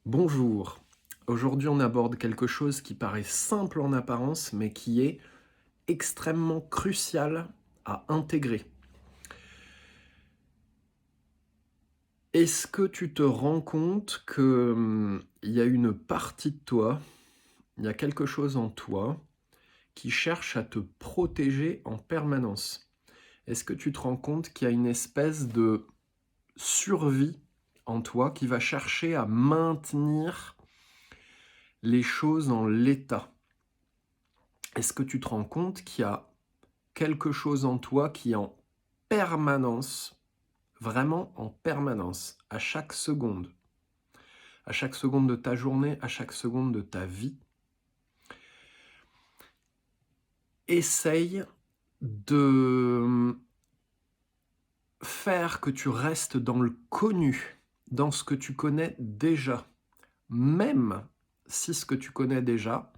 Bonjour. Aujourd'hui, on aborde quelque chose qui paraît simple en apparence, mais qui est extrêmement crucial à intégrer. Est-ce que tu te rends compte que il y a une partie de toi, il y a quelque chose en toi qui cherche à te protéger en permanence? Est-ce que tu te rends compte qu'il y a une espèce de survie en toi qui va chercher à maintenir les choses en l'état? Est-ce que tu te rends compte qu'il y a quelque chose en toi qui en permanence, vraiment en permanence, à chaque seconde de ta journée, à chaque seconde de ta vie, essaye de faire que tu restes dans le connu, dans ce que tu connais déjà, même si ce que tu connais déjà,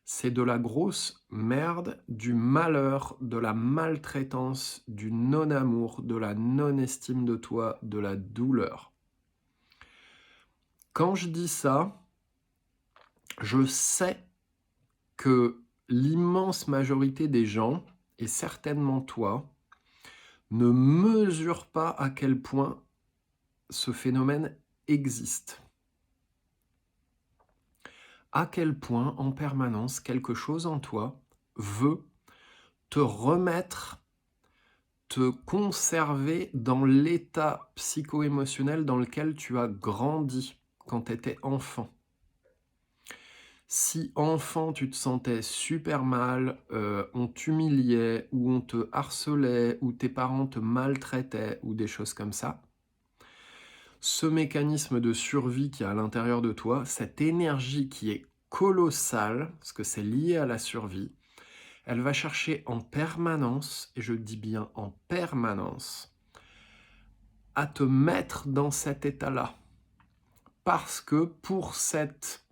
c'est de la grosse merde, du malheur, de la maltraitance, du non-amour, de la non-estime de toi, de la douleur. Quand je dis ça, je sais que l'immense majorité des gens, et certainement toi, ne mesurent pas à quel point ce phénomène existe. À quel point, en permanence, quelque chose en toi veut te remettre, te conserver dans l'état psycho-émotionnel dans lequel tu as grandi quand tu étais enfant. Si enfant, tu te sentais super mal, on t'humiliait ou on te harcelait ou tes parents te maltraitaient ou des choses comme ça, ce mécanisme de survie qui est à l'intérieur de toi, cette énergie qui est colossale, parce que c'est lié à la survie, elle va chercher en permanence, et je dis bien en permanence, à te mettre dans cet état-là. Parce que pour cette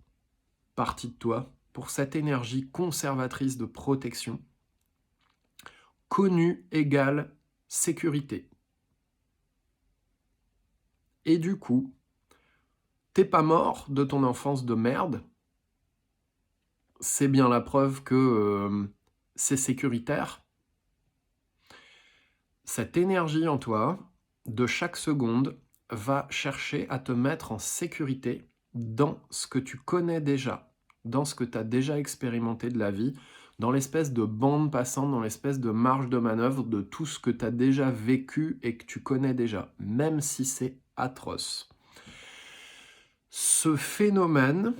partie de toi, pour cette énergie conservatrice de protection, connu égale sécurité. Et du coup, t'es pas mort de ton enfance de merde, c'est bien la preuve que c'est sécuritaire. Cette énergie en toi, de chaque seconde, va chercher à te mettre en sécurité dans ce que tu connais déjà, dans ce que tu as déjà expérimenté de la vie, dans l'espèce de bande passante, dans l'espèce de marge de manœuvre de tout ce que tu as déjà vécu et que tu connais déjà, même si c'est atroce. Ce phénomène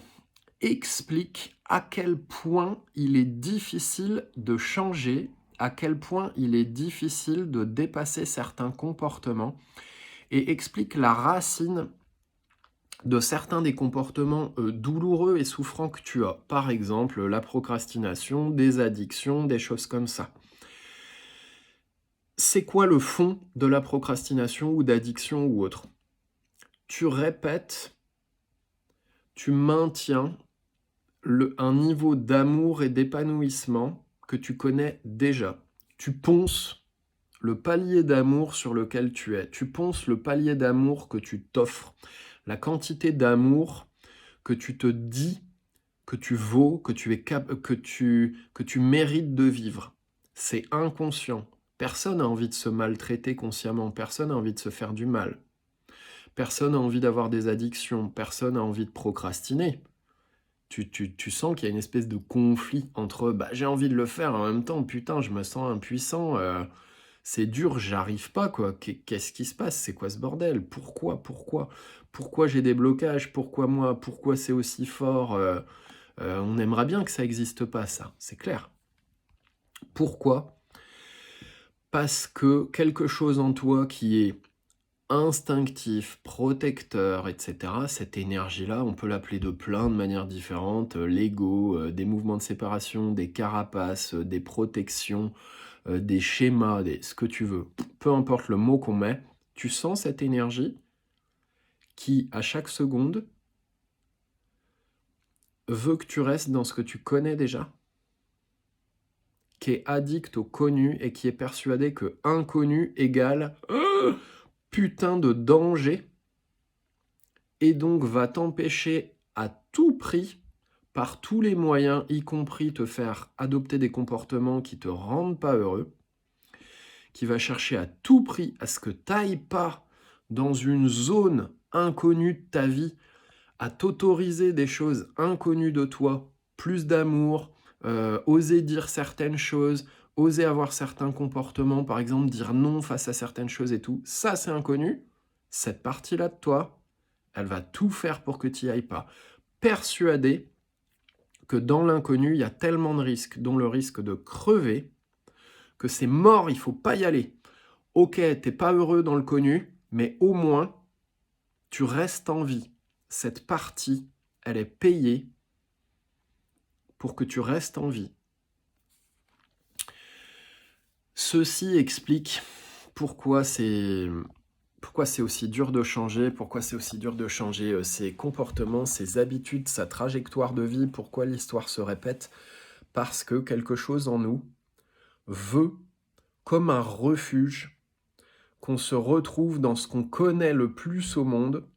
explique à quel point il est difficile de changer, à quel point il est difficile de dépasser certains comportements et explique la racine de certains des comportements douloureux et souffrants que tu as. Par exemple, la procrastination, des addictions, des choses comme ça. C'est quoi le fond de la procrastination ou d'addiction ou autre? Tu répètes, tu maintiens un niveau d'amour et d'épanouissement que tu connais déjà. Tu ponces le palier d'amour sur lequel tu es. Tu ponces le palier d'amour que tu t'offres. La quantité d'amour que tu te dis que tu vaux, que tu mérites de vivre. C'est inconscient. Personne n'a envie de se maltraiter consciemment. Personne n'a envie de se faire du mal. Personne n'a envie d'avoir des addictions. Personne n'a envie de procrastiner. Tu sens qu'il y a une espèce de conflit entre j'ai envie de le faire en même temps, putain, je me sens impuissant, c'est dur, j'arrive pas, quoi. Qu'est-ce qui se passe? C'est quoi ce bordel? Pourquoi j'ai des blocages? Pourquoi moi? Pourquoi c'est aussi fort? On aimerait bien que ça n'existe pas, ça, c'est clair. Pourquoi? Parce que quelque chose en toi qui est instinctif, protecteur, etc. Cette énergie-là, on peut l'appeler de plein de manières différentes, l'ego, des mouvements de séparation, des carapaces, des protections, des schémas, ce que tu veux. Peu importe le mot qu'on met, tu sens cette énergie qui, à chaque seconde, veut que tu restes dans ce que tu connais déjà, qui est addict au connu et qui est persuadé que inconnu égale putain de danger. et donc va t'empêcher à tout prix, par tous les moyens, y compris te faire adopter des comportements qui te rendent pas heureux, qui va chercher à tout prix à ce que tu n'ailles pas dans une zone inconnue de ta vie, à t'autoriser des choses inconnues de toi, plus d'amour, oser dire certaines choses, oser avoir certains comportements, par exemple dire non face à certaines choses et tout, ça c'est inconnu, cette partie-là de toi, elle va tout faire pour que tu n'y ailles pas. Persuadé que dans l'inconnu, il y a tellement de risques, dont le risque de crever, que c'est mort, il ne faut pas y aller. Ok, t'es pas heureux dans le connu, mais au moins, tu restes en vie. Cette partie, elle est payée pour que tu restes en vie. Ceci explique pourquoi c'est aussi dur de changer, pourquoi c'est aussi dur de changer ses comportements, ses habitudes, sa trajectoire de vie, pourquoi l'histoire se répète. Parce que quelque chose en nous veut, comme un refuge, qu'on se retrouve dans ce qu'on connaît le plus au monde,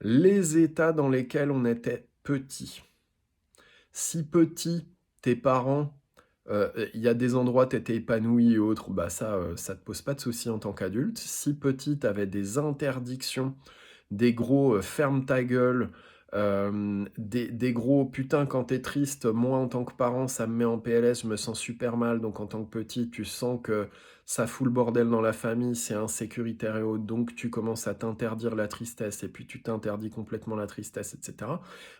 les états dans lesquels on était petit. Si petit, tes parents, il y a des endroits où tu étais épanoui et autres, bah ça te pose pas de soucis en tant qu'adulte. Si petit, tu avais des interdictions, des gros ferme ta gueule, des gros putain quand t'es triste, moi en tant que parent ça me met en PLS, je me sens super mal, donc en tant que petit tu sens que ça fout le bordel dans la famille, c'est insécuritaire et autres, donc tu commences à t'interdire la tristesse et puis tu t'interdis complètement la tristesse, etc.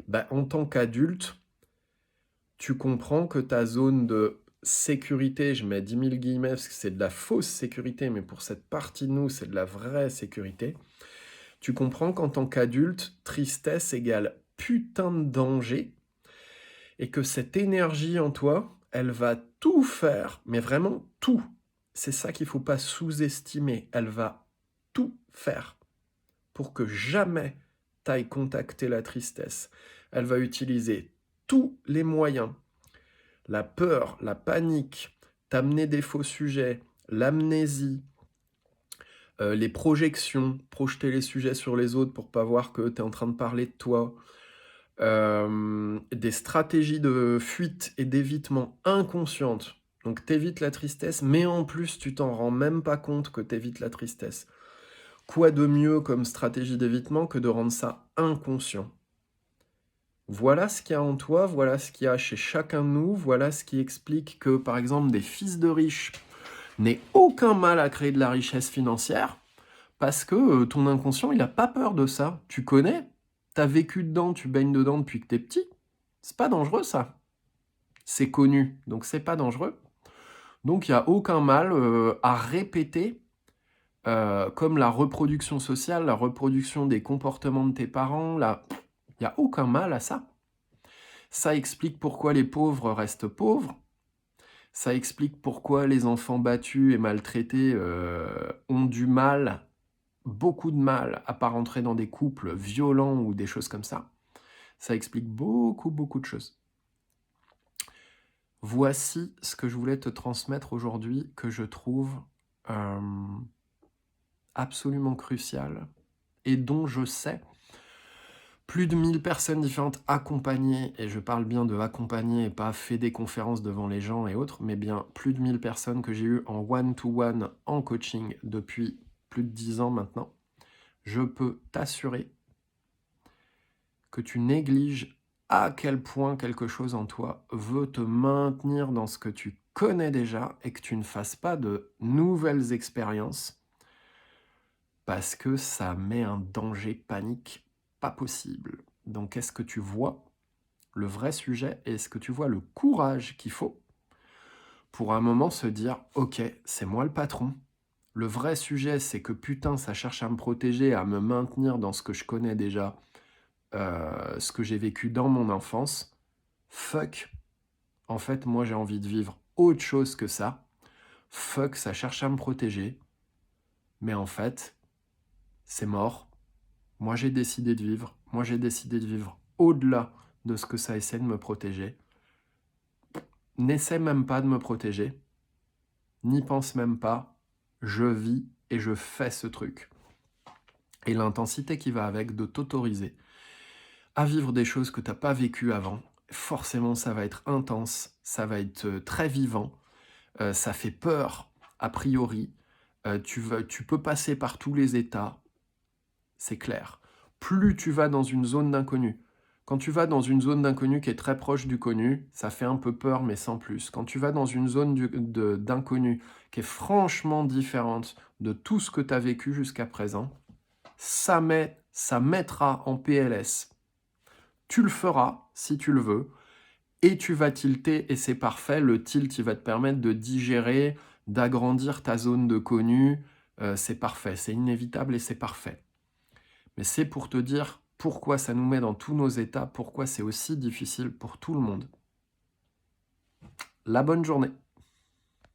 Bah, en tant qu'adulte, tu comprends que ta zone de sécurité, je mets 10 000 guillemets parce que c'est de la fausse sécurité, mais pour cette partie de nous c'est de la vraie sécurité. Tu comprends qu'en tant qu'adulte, tristesse égale putain de danger et que cette énergie en toi, elle va tout faire, mais vraiment tout. C'est ça qu'il ne faut pas sous-estimer. Elle va tout faire pour que jamais t'ailles contacter la tristesse. Elle va utiliser tous les moyens. La peur, la panique, t'amener des faux sujets, l'amnésie, les projections, projeter les sujets sur les autres pour pas voir que tu es en train de parler de toi, des stratégies de fuite et d'évitement inconscientes. Donc t'évites la tristesse, mais en plus tu t'en rends même pas compte que t'évites la tristesse. Quoi de mieux comme stratégie d'évitement que de rendre ça inconscient? Voilà ce qu'il y a en toi, voilà ce qu'il y a chez chacun de nous, voilà ce qui explique que, par exemple, des fils de riches n'aient aucun mal à créer de la richesse financière, parce que ton inconscient, il n'a pas peur de ça. Tu connais, tu as vécu dedans, tu baignes dedans depuis que tu es petit. C'est pas dangereux, ça. C'est connu, donc c'est pas dangereux. Donc il n'y a aucun mal à répéter, comme la reproduction sociale, la reproduction des comportements de tes parents, il n'y a aucun mal à ça. Ça explique pourquoi les pauvres restent pauvres. Ça explique pourquoi les enfants battus et maltraités ont du mal, beaucoup de mal, à pas rentrer dans des couples violents ou des choses comme ça. Ça explique beaucoup, beaucoup de choses. Voici ce que je voulais te transmettre aujourd'hui, que je trouve absolument crucial et dont je sais plus de 1000 personnes différentes accompagnées, et je parle bien de accompagner et pas fait des conférences devant les gens et autres, mais bien plus de 1000 personnes que j'ai eues en one-to-one en coaching depuis plus de 10 ans maintenant. Je peux t'assurer que tu négliges à quel point quelque chose en toi veut te maintenir dans ce que tu connais déjà et que tu ne fasses pas de nouvelles expériences parce que ça met un danger panique pas possible. Donc est-ce que tu vois le vrai sujet et est-ce que tu vois le courage qu'il faut pour un moment se dire « Ok, c'est moi le patron. Le vrai sujet, c'est que putain, ça cherche à me protéger, à me maintenir dans ce que je connais déjà, ce que j'ai vécu dans mon enfance. Fuck. En fait, moi, j'ai envie de vivre autre chose que ça. Fuck, ça cherche à me protéger. Mais en fait, c'est mort. Moi, j'ai décidé de vivre. Moi, j'ai décidé de vivre au-delà de ce que ça essaie de me protéger. N'essaie même pas de me protéger. N'y pense même pas. Je vis et je fais ce truc. » et l'intensité qui va avec, de t'autoriser à vivre des choses que tu n'as pas vécues avant. Forcément, ça va être intense, ça va être très vivant, ça fait peur, a priori. Tu peux passer par tous les états, c'est clair. Plus tu vas dans une zone d'inconnu. Quand tu vas dans une zone d'inconnu qui est très proche du connu, ça fait un peu peur, mais sans plus. Quand tu vas dans une zone d'inconnu qui est franchement différente de tout ce que tu as vécu jusqu'à présent, ça mettra en PLS. Tu le feras, si tu le veux, et tu vas tilter, et c'est parfait. Le tilt, il va te permettre de digérer, d'agrandir ta zone de connu. C'est parfait, c'est inévitable et c'est parfait. Mais c'est pour te dire pourquoi ça nous met dans tous nos états, pourquoi c'est aussi difficile pour tout le monde. La bonne journée.